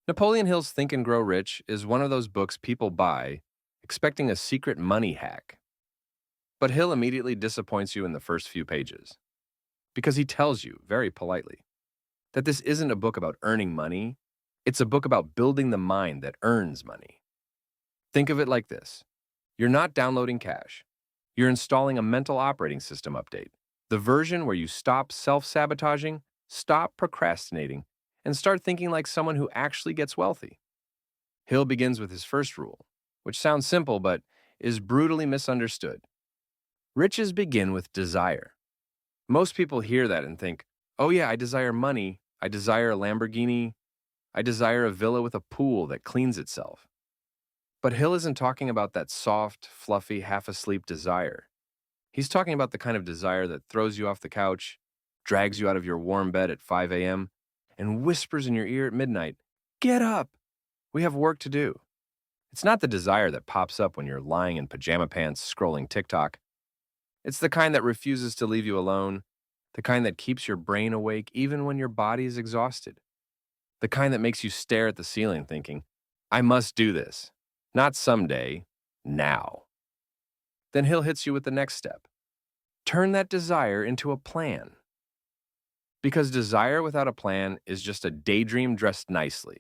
Napoleon Hill's Think and Grow Rich is one of those books people buy expecting a secret money hack. But Hill immediately disappoints you in the first few pages because he tells you, very politely, that this isn't a book about earning money, it's a book about building the mind that earns money. Think of it like this: you're not downloading cash, you're installing a mental operating system update, the version where you stop self sabotaging, stop procrastinating, and start thinking like someone who actually gets wealthy. Hill begins with his first rule, which sounds simple but is brutally misunderstood. Riches begin with desire. Most people hear that and think, oh yeah, I desire money, I desire a Lamborghini, I desire a villa with a pool that cleans itself. But Hill isn't talking about that soft, fluffy, half asleep desire. He's talking about the kind of desire that throws you off the couch, drags you out of your warm bed at 5 a.m., and whispers in your ear at midnight, "Get up! We have work to do." It's not the desire that pops up when you're lying in pajama pants scrolling TikTok. It's the kind that refuses to leave you alone, the kind that keeps your brain awake even when your body is exhausted, the kind that makes you stare at the ceiling thinking, I must do this, not someday, now. Then Hill hits you with the next step. Turn that desire into a plan. Because desire without a plan is just a daydream dressed nicely.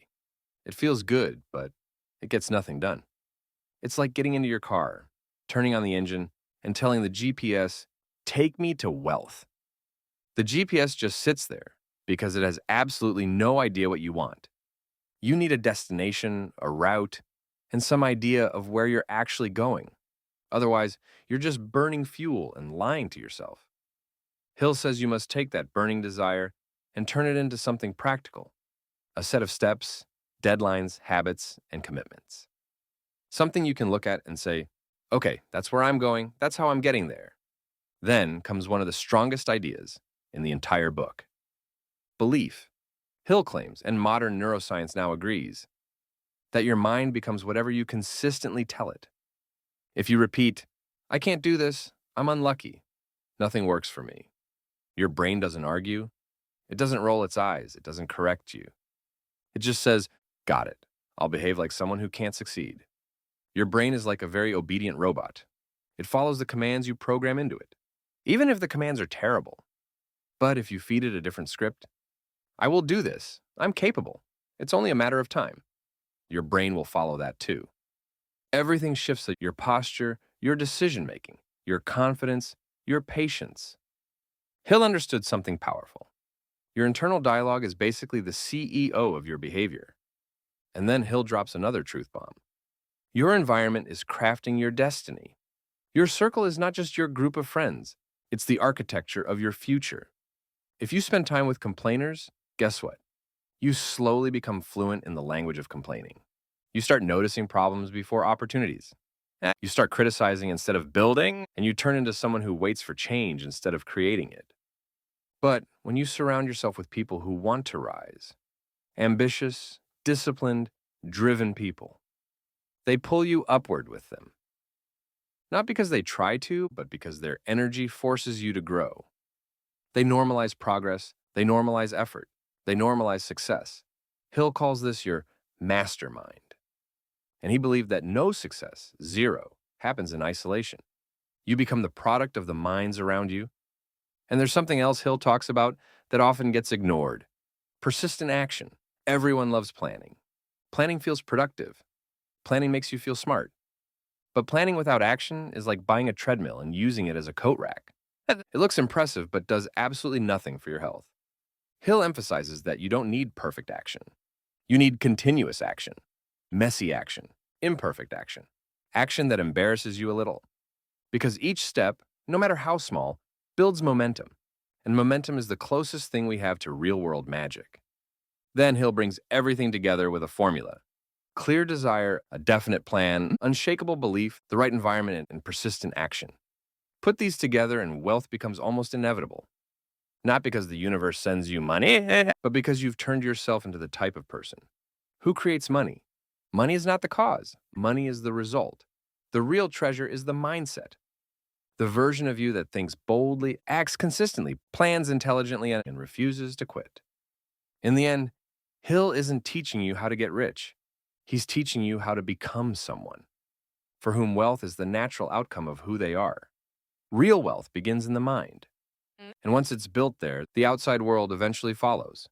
It feels good, but it gets nothing done. It's like getting into your car, turning on the engine, and telling the GPS, take me to wealth. The GPS just sits there because it has absolutely no idea what you want. You need a destination, a route, and some idea of where you're actually going. Otherwise, you're just burning fuel and lying to yourself. Hill says you must take that burning desire and turn it into something practical, a set of steps, deadlines, habits, and commitments. Something you can look at and say, okay, that's where I'm going, that's how I'm getting there. Then comes one of the strongest ideas in the entire book: belief. Hill claims, and modern neuroscience now agrees, that your mind becomes whatever you consistently tell it. If you repeat, I can't do this, I'm unlucky, nothing works for me, your brain doesn't argue, it doesn't roll its eyes, it doesn't correct you. It just says, got it, I'll behave like someone who can't succeed. Your brain is like a very obedient robot. It follows the commands you program into it, even if the commands are terrible. But if you feed it a different script, I will do this, I'm capable, it's only a matter of time, your brain will follow that too. Everything shifts at your posture, your decision making, your confidence, your patience. Hill understood something powerful. Your internal dialogue is basically the CEO of your behavior. And then Hill drops another truth bomb. Your environment is crafting your destiny. Your circle is not just your group of friends, it's the architecture of your future. If you spend time with complainers, guess what? You slowly become fluent in the language of complaining. You start noticing problems before opportunities. You start criticizing instead of building, and you turn into someone who waits for change instead of creating it. But when you surround yourself with people who want to rise, ambitious, disciplined, driven people, they pull you upward with them. Not because they try to, but because their energy forces you to grow. They normalize progress, they normalize effort, they normalize success. Hill calls this your mastermind. And he believed that no success, zero, happens in isolation. You become the product of the minds around you. And there's something else Hill talks about that often gets ignored: persistent action. Everyone loves planning. Planning feels productive. Planning makes you feel smart. But planning without action is like buying a treadmill and using it as a coat rack. It looks impressive, but does absolutely nothing for your health. Hill emphasizes that you don't need perfect action. You need continuous action, messy action, imperfect action, action that embarrasses you a little. Because each step, no matter how small, builds momentum. And momentum is the closest thing we have to real-world magic. Then Hill brings everything together with a formula: clear desire, a definite plan, unshakable belief, the right environment, and persistent action. Put these together and wealth becomes almost inevitable. Not because the universe sends you money, but because you've turned yourself into the type of person. Who creates money? Money is not the cause. Money is the result. The real treasure is the mindset. The version of you that thinks boldly, acts consistently, plans intelligently, and refuses to quit. In the end, Hill isn't teaching you how to get rich. He's teaching you how to become someone for whom wealth is the natural outcome of who they are. Real wealth begins in the mind, and once it's built there, the outside world eventually follows.